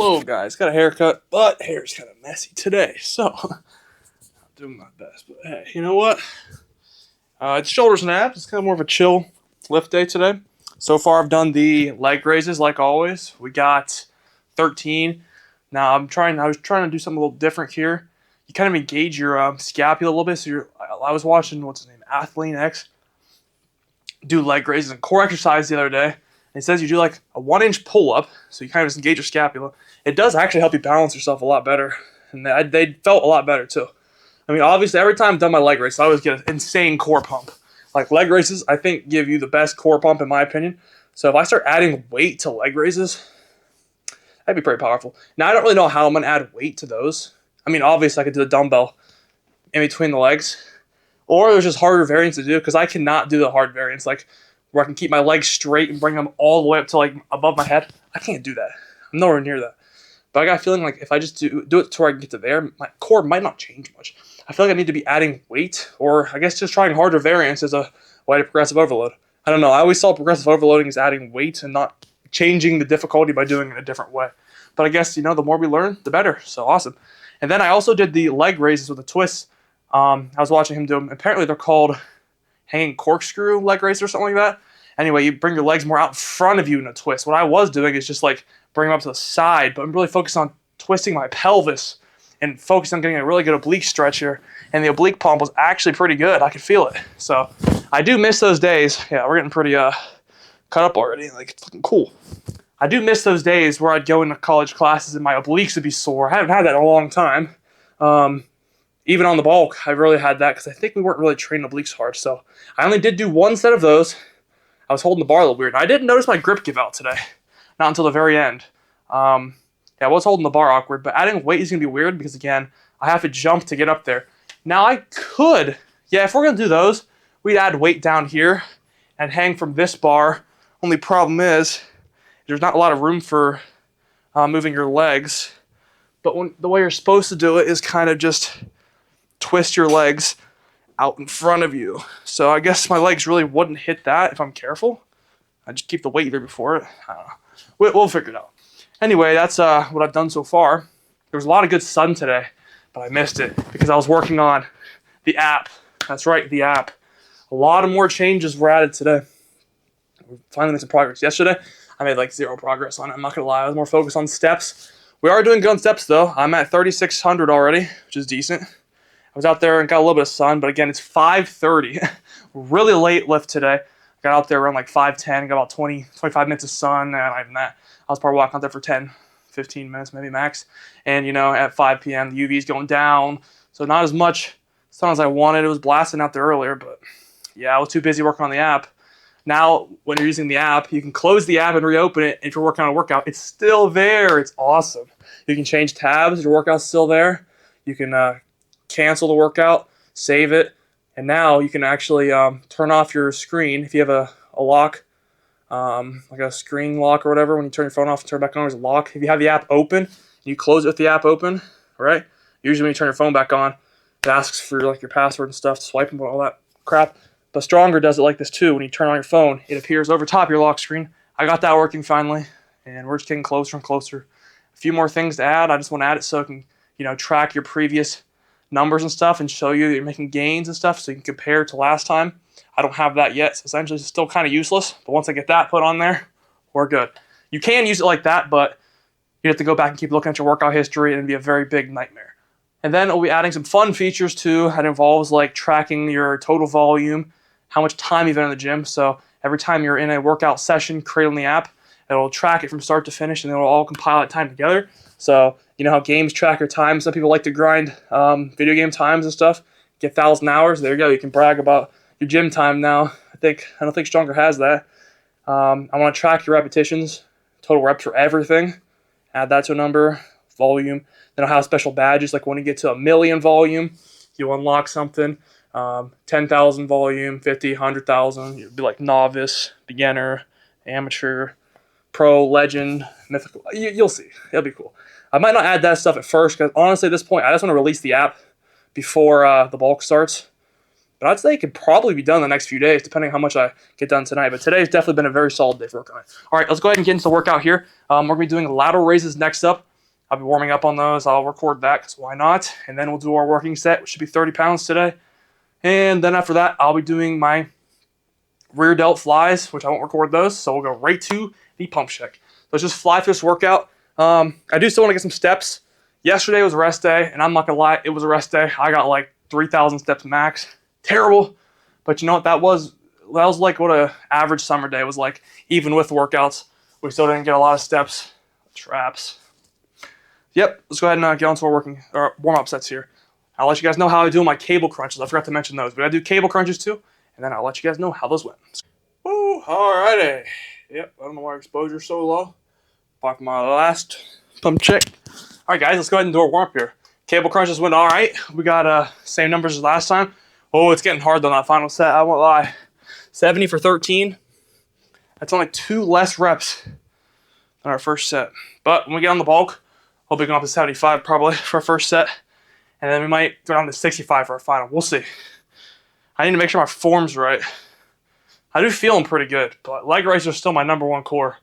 Hello guys, got a haircut, but hair's kind of messy today, so I'm doing my best. But hey, you know what? It's shoulders and abs. It's kind of more of a chill lift day today. So far, I've done the leg raises like always. We got 13. Now I was trying to do something a little different here. You kind of engage your scapula a little bit. So I was watching what's his name, Athlean X, do leg raises and core exercise the other day. It says you do like a 1-inch pull up, so you kind of just engage your scapula. It does actually help you balance yourself a lot better, and they felt a lot better too. I mean, obviously, every time I've done my leg race, I always get an insane core pump. Like leg races, I think give you the best core pump in my opinion. So if I start adding weight to leg raises, that'd be pretty powerful. Now I don't really know how I'm gonna add weight to those. I mean, obviously I could do the dumbbell in between the legs, or there's just harder variants to do because I cannot do the hard variants like where I can keep my legs straight and bring them all the way up to like above my head. I can't do that. I'm nowhere near that. But I got a feeling like if I just do it to where I can get to there, my core might not change much. I feel like I need to be adding weight, or I guess just trying harder variants as a way to progressive overload. I don't know. I always saw progressive overloading as adding weight and not changing the difficulty by doing it a different way. But I guess, the more we learn, the better. So awesome. And then I also did the leg raises with a twist. I was watching him do them. Apparently they're called hanging corkscrew leg raise or something like that. Anyway, you bring your legs more out in front of you in a twist. What I was doing is just like bring them up to the side, but I'm really focused on twisting my pelvis and focused on getting a really good oblique stretch here. And the oblique pump was actually pretty good. I could feel it. So I do miss those days. Yeah, we're getting pretty cut up already. Like, it's looking cool. I do miss those days where I'd go into college classes and my obliques would be sore. I haven't had that in a long time. Even on the bulk, I really had that because I think we weren't really training obliques hard. So I only did do one set of those. I was holding the bar a little weird. I didn't notice my grip give out today. Not until the very end. Yeah, I was holding the bar awkward, but adding weight is going to be weird because, again, I have to jump to get up there. Now I could, if we're going to do those, we'd add weight down here and hang from this bar. Only problem is there's not a lot of room for moving your legs. But the way you're supposed to do it is kind of just twist your legs out in front of you. So I guess my legs really wouldn't hit that if I'm careful. I just keep the weight there before it. I don't know. We'll figure it out. Anyway, that's what I've done so far. There was a lot of good sun today, but I missed it because I was working on the app. That's right, the app. A lot of more changes were added today. We finally made some progress. Yesterday, I made like zero progress on it. I'm not going to lie. I was more focused on steps. We are doing good on steps, though. I'm at 3,600 already, which is decent. I was out there and got a little bit of sun, but again, it's 5:30. Really late lift today. I got out there around like 5:10, got about 25 minutes of sun, not even that. I was probably walking out there for 10, 15 minutes, maybe max. And, at 5 p.m., the UV's going down, so not as much sun as I wanted. It was blasting out there earlier, but yeah, I was too busy working on the app. Now, when you're using the app, you can close the app and reopen it. If you're working on a workout, it's still there. It's awesome. You can change tabs. Your workout's still there. You can cancel the workout, save it, and now you can actually turn off your screen if you have a lock, like a screen lock or whatever. When you turn your phone off and turn it back on, there's a lock. If you have the app open, you close it with the app open, right? Usually when you turn your phone back on, it asks for like your password and stuff, swipe and all that crap. But Stronger does it like this too. When you turn on your phone, it appears over top your lock screen. I got that working finally, and we're just getting closer and closer. A few more things to add. I just want to add it so it can, track your previous numbers and stuff and show you that you're making gains and stuff so you can compare to last time. I don't have that yet, so essentially it's still kind of useless. But once I get that put on there, we're good. You can use it like that, but you have to go back and keep looking at your workout history, and it'd be a very big nightmare. And then we'll be adding some fun features too. That involves like tracking your total volume, how much time you've been in the gym. So every time you're in a workout session, create on the app, it'll track it from start to finish, and it'll all compile that time together. So you know how games track your time. Some people like to grind video game times and stuff. Get 1,000 hours. There you go. You can brag about your gym time now. I don't think Stronger has that. I want to track your repetitions, total reps for everything. Add that to a number, volume. Then I'll have special badges like when you get to 1,000,000 volume, you unlock something. 10,000 volume, 50, 100,000. You'd be like novice, beginner, amateur, pro, legend, mythical. You'll see. It'll be cool. I might not add that stuff at first because honestly at this point I just want to release the app before the bulk starts. But I'd say it could probably be done in the next few days depending on how much I get done tonight. But today's definitely been a very solid day for working on it. All right, let's go ahead and get into the workout here. We're going to be doing lateral raises next up. I'll be warming up on those. I'll record that because why not? And then we'll do our working set, which should be 30 pounds today. And then after that, I'll be doing my rear delt flies, which I won't record those. So we'll go right to the pump check. Let's just fly through this workout. I do still want to get some steps. Yesterday was a rest day, and I'm not gonna lie, it was a rest day. I got like 3,000 steps max. Terrible, but you know what? That was like what a average summer day was like. Even with workouts, we still didn't get a lot of steps. Traps. Yep. Let's go ahead and get on to our warm-up sets here. I'll let you guys know how I do my cable crunches. I forgot to mention those, but I do cable crunches too, and then I'll let you guys know how those went. Woo! Alrighty. Yep. I don't know why exposure's so low. Apart from my last pump check. All right, guys, let's go ahead and do our warm-up here. Cable crunches went all right. We got same numbers as last time. Oh, it's getting hard though, that final set. I won't lie. 70 for 13. That's only 2 less reps than our first set. But when we get on the bulk, we'll be going up to 75 probably for our first set. And then we might go down to 65 for our final. We'll see. I need to make sure my form's right. I do feel them pretty good, but leg raises are still my #1 core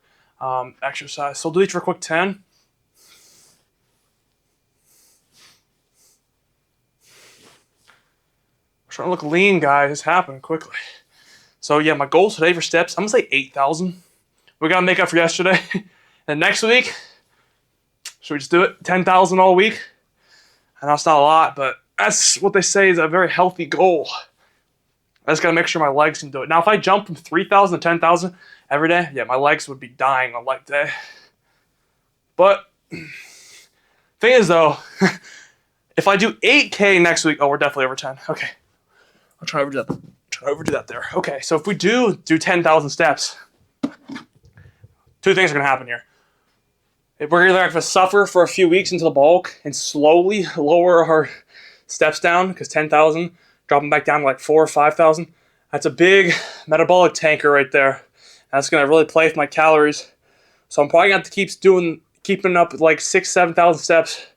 exercise. So I'll do each for a quick 10. Trying to look lean, guys. It's happening quickly. So yeah, my goal today for steps, I'm gonna say 8,000. We gotta make up for yesterday. And next week, should we just do it? 10,000 all week? I know it's not a lot, but that's what they say is a very healthy goal. I just gotta make sure my legs can do it. Now, if I jump from 3,000 to 10,000 every day, yeah, my legs would be dying on leg day. But thing is though, if I do 8K next week, oh, we're definitely over 10. Okay. I'll try to overdo that there. Okay, so if we do 10,000 steps, 2 things are going to happen here. If we're either going to have to suffer for a few weeks until the bulk and slowly lower our steps down, because 10,000, dropping back down to like 4,000 or 5,000, that's a big metabolic tanker right there. That's going to really play with my calories. So I'm probably going to have to keeping up with like 6,000, 7,000 steps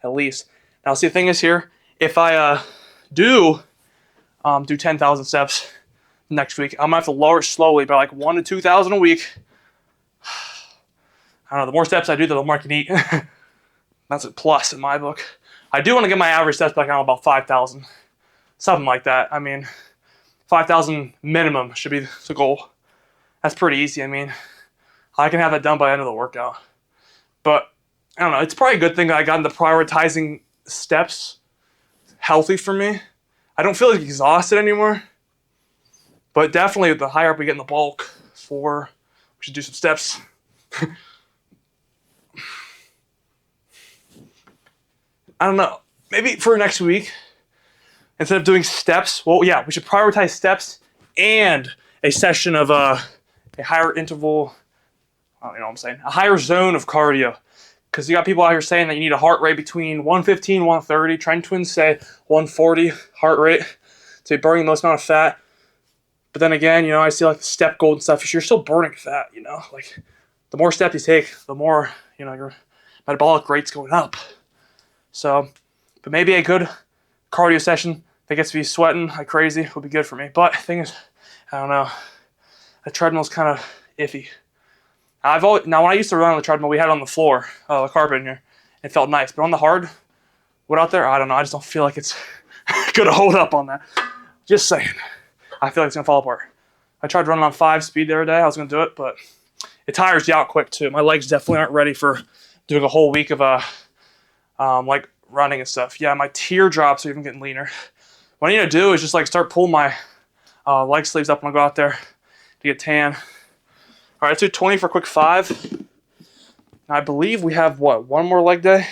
at least. Now, see, the thing is here, if I do 10,000 steps next week, I'm going to have to lower it slowly by like 1,000 to 2,000 a week. I don't know, the more steps I do, the more I can eat. That's a plus in my book. I do want to get my average steps back on about 5,000. Something like that. I mean, 5,000 minimum should be the goal. That's pretty easy. I mean, I can have that done by the end of the workout. But, I don't know, it's probably a good thing that I got into prioritizing steps healthy for me. I don't feel like exhausted anymore. But definitely the higher up we get in the bulk, we should do some steps. I don't know. Maybe for next week, instead of doing steps, well, yeah, we should prioritize steps and a session of a higher interval, I don't know what I'm saying, a higher zone of cardio. Because you got people out here saying that you need a heart rate between 115, 130. Trend Twins say 140 heart rate to be burning the most amount of fat. But then again, I see like the step goal and stuff. You're still burning fat, Like the more steps you take, the more, your metabolic rate's going up. So, but maybe a good cardio session that gets me sweating like crazy would be good for me. But the thing is, I don't know. The treadmill's kind of iffy. Now when I used to run on the treadmill, we had it on the floor, the carpet in here. It felt nice. But on the hard wood out there, I don't know. I just don't feel like it's gonna hold up on that. Just saying. I feel like it's gonna fall apart. I tried running on 5 speed the other day. I was gonna do it, but it tires you out quick too. My legs definitely aren't ready for doing a whole week of like running and stuff. Yeah, my teardrops are even getting leaner. What I need to do is just like start pulling my leg sleeves up when I go out there to get tan. All right, let's do 20 for a quick 5. I believe we have, one more leg day?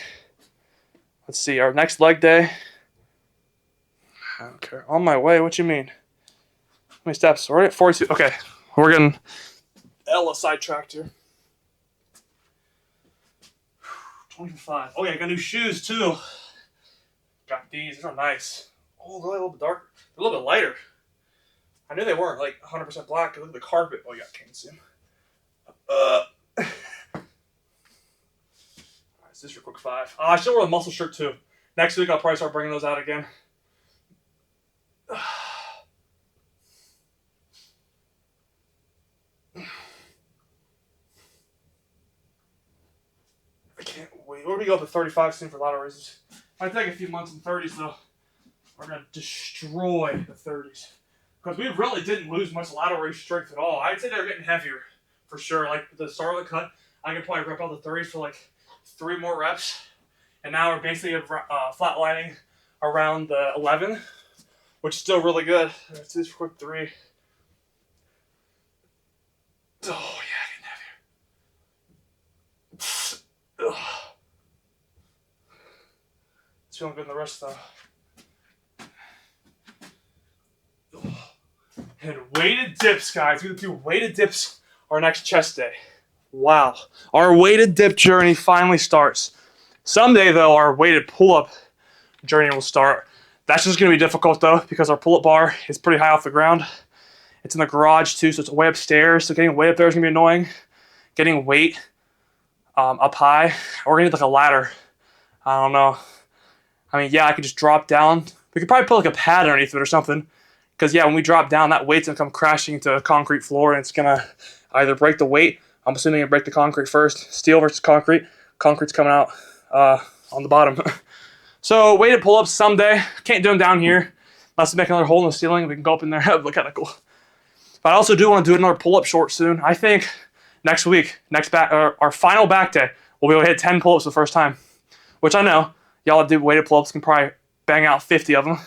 Let's see, our next leg day. I don't care. On my way, what you mean? How many steps? We're at 42. Okay, we're getting hella sidetracked here. 20 for 5. Oh yeah, I got new shoes too. Got these. These are nice. Oh, they're a little bit darker. They're a little bit lighter. I knew they weren't like 100% black. Look at the carpet. Oh yeah, can't see them. Alright, so this is your quick 5. I still wear the muscle shirt too. Next week I'll probably start bringing those out again. I can't wait. What do we go up to 35 soon for lateral raises. Might take a few months in 30s though. We're gonna destroy the 30s because we really didn't lose much lateral raise strength at all. I'd say they're getting heavier for sure. Like the start of the cut, I could probably rep out the 30s for like 3 more reps, and now we're basically flatlining around the 11, which is still really good. Let's do this quick 3. Oh yeah, getting heavier. Ugh. It's feeling good in the rest though. And weighted dips, guys. We're gonna do weighted dips our next chest day. Wow. Our weighted dip journey finally starts. Someday, though, our weighted pull-up journey will start. That's just gonna be difficult, though, because our pull-up bar is pretty high off the ground. It's in the garage, too, so it's way upstairs. So getting weight up there is gonna be annoying. Getting weight up high. We're gonna need, like, a ladder. I don't know. I mean, yeah, I could just drop down. We could probably put, like, a pad underneath it or something. Because, yeah, when we drop down, that weight's going to come crashing into a concrete floor, and it's going to either break the weight. I'm assuming it'll break the concrete first. Steel versus concrete. Concrete's coming out on the bottom. So, weighted pull-ups someday. Can't do them down here. Unless we make another hole in the ceiling, we can go up in there. That'd look kind of cool. But I also do want to do another pull-up short soon. I think next week, our final back day, we'll be able to hit 10 pull-ups for the first time. Which I know, y'all that do weighted pull-ups can probably bang out 50 of them.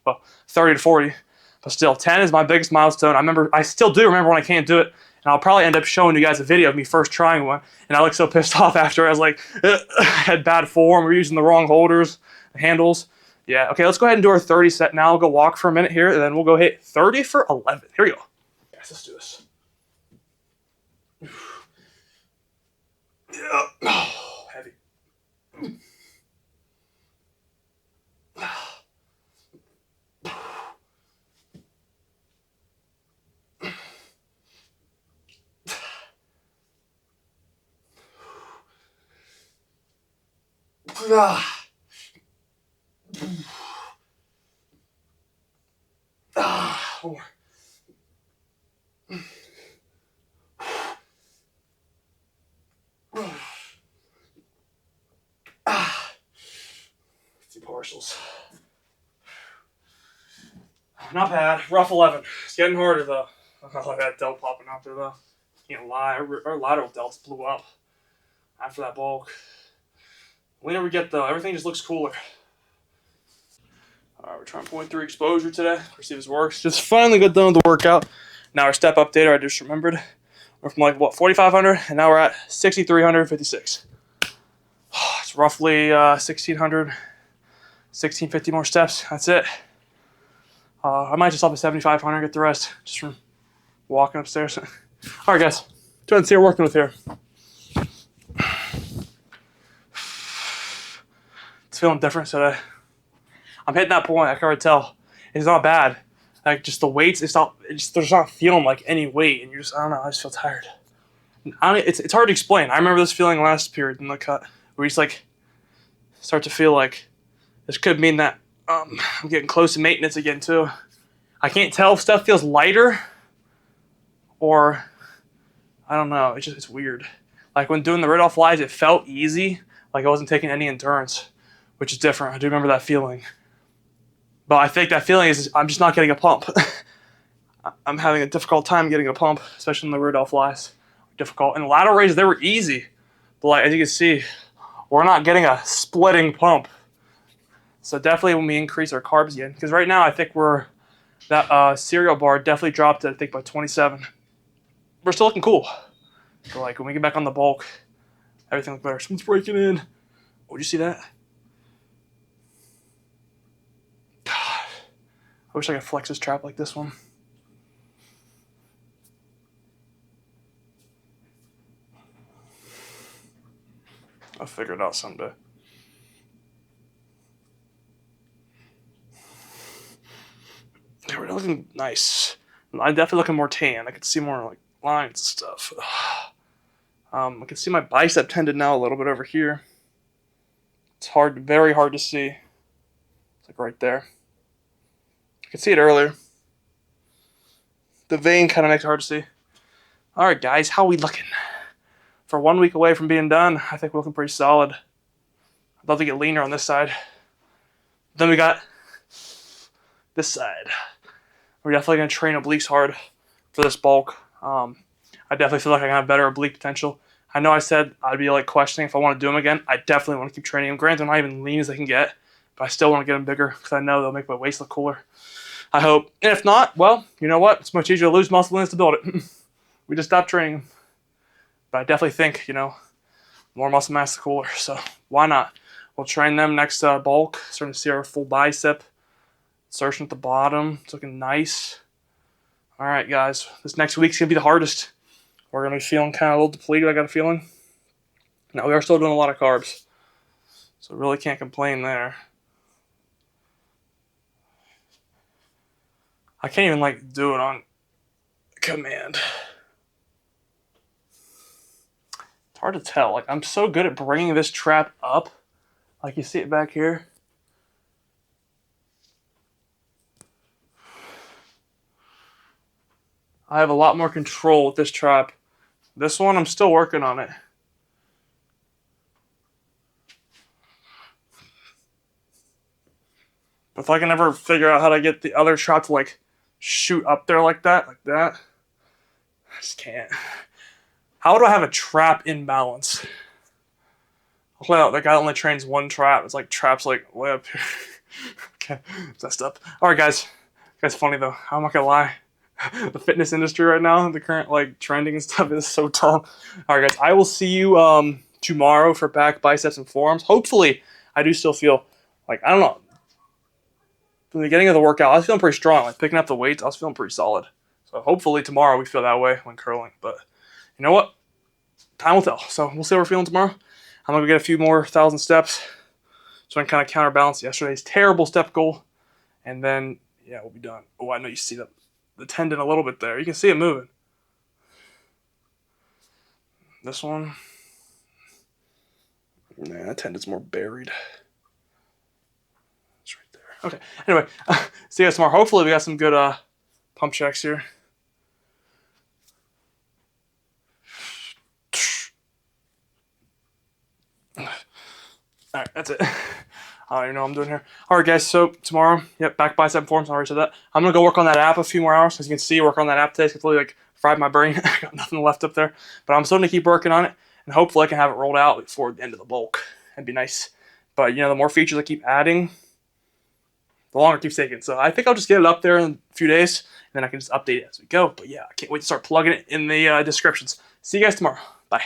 Well, 30 to 40. But still, 10 is my biggest milestone. I still do remember when I can't do it, and I'll probably end up showing you guys a video of me first trying one, and I look so pissed off after. I was like, I had bad form. We're using the wrong holders, the handles. Yeah, okay, let's go ahead and do our 30 set now. I'll go walk for a minute here, and then we'll go hit 30 for 11. Here we go. Guys, let's do this. Yeah. Oh, heavy. More. Partials. Not bad. Rough 11. It's getting harder though. Oh, that delt popping out there though. Can't lie. Our lateral delts blew up after that bulk. Whenever we get though, everything just looks cooler. Alright, we're trying 0.3 exposure today. Let's see if this works. Just finally got done with the workout. Now our step updater, I just remembered. We're from like, what, 4,500? And now we're at 6,356. It's roughly 1,600, 1,650 more steps. That's it. I might just stop at 7,500, get the rest just from walking upstairs. Alright, guys. Go ahead and see what we're working with here. It's feeling different today. I'm hitting that point. I can already tell. It's not bad. Like, just the weights, they're just not feeling like any weight. And I don't know, I just feel tired. It's hard to explain. I remember this feeling last period in the cut, where you just, like, start to feel like this could mean that I'm getting close to maintenance again, too. I can't tell if stuff feels lighter or, I don't know, it's weird. Like, when doing the rid-off flies, it felt easy, like I wasn't taking any endurance, which is different. I do remember that feeling. But I think that feeling is I'm just not getting a pump. I'm having a difficult time getting a pump, especially in the rear delt flies. Difficult. And the lateral raises, they were easy. But like, as you can see, we're not getting a splitting pump. So definitely when we increase our carbs again. Because right now I think that cereal bar definitely dropped, I think, by 27. We're still looking cool. But like when we get back on the bulk, everything looks better. Someone's breaking in. Oh, did you see that? I wish I could flex this trap like this one. I'll figure it out someday. Yeah, we're looking nice. I'm definitely looking more tan. I can see more like lines and stuff. I can see my bicep tendon now a little bit over here. It's very hard to see. It's like right there. I could see it earlier. The vein kind of makes it hard to see. All right, guys, how are we looking? For 1 week away from being done, I think we're looking pretty solid. I'd love to get leaner on this side. Then we got this side. We're definitely going to train obliques hard for this bulk. I definitely feel like I have better oblique potential. I know I said I'd be like questioning if I want to do them again. I definitely want to keep training them. Granted, they're not even lean as they can get, but I still want to get them bigger because I know they'll make my waist look cooler. I hope. And if not, well, you know what? It's much easier to lose muscle than it is to build it. We just stopped training them. But I definitely think, more muscle mass the cooler. So why not? We'll train them next bulk. Starting to see our full bicep. Insertion at the bottom. It's looking nice. All right, guys. This next week's going to be the hardest. We're going to be feeling kind of a little depleted, I got a feeling. Now, we are still doing a lot of carbs. So really can't complain there. I can't even, do it on command. It's hard to tell. I'm so good at bringing this trap up. You see it back here. I have a lot more control with this trap. This one, I'm still working on it. But if I can ever figure out how to get the other trap to shoot up there like that, I just can't. How do I have a trap imbalance? Well, that guy only trains one trap. It's traps way up here. Okay, messed up. All right, guys. That's funny though. I'm not gonna lie. The fitness industry right now, the current trending and stuff is so dumb. All right, guys. I will see you tomorrow for back, biceps, and forearms. Hopefully, I do still feel I don't know. From the beginning of the workout, I was feeling pretty strong. Picking up the weights, I was feeling pretty solid. So hopefully tomorrow we feel that way when curling. But you know what? Time will tell. So we'll see how we're feeling tomorrow. I'm going to get a few more 1,000 steps so I can kind of counterbalance yesterday's terrible step goal. And then, yeah, we'll be done. Oh, I know you see the tendon a little bit there. You can see it moving. This one. Nah, that tendon's more buried. It's right there. Okay, anyway, see you guys tomorrow. Hopefully we got some good pump checks here. Alright, that's it. I don't even know what I'm doing here. Alright, guys, so tomorrow, yep, back bicep forms. I already said that. I'm going to go work on that app a few more hours. As you can see, work on that app today. It's completely fried my brain. I got nothing left up there. But I'm still going to keep working on it. And hopefully I can have it rolled out before the end of the bulk. That'd be nice. But, the more features I keep adding, the longer it keeps taking. So I think I'll just get it up there in a few days. And then I can just update it as we go. But yeah, I can't wait to start plugging it in the descriptions. See you guys tomorrow. Bye.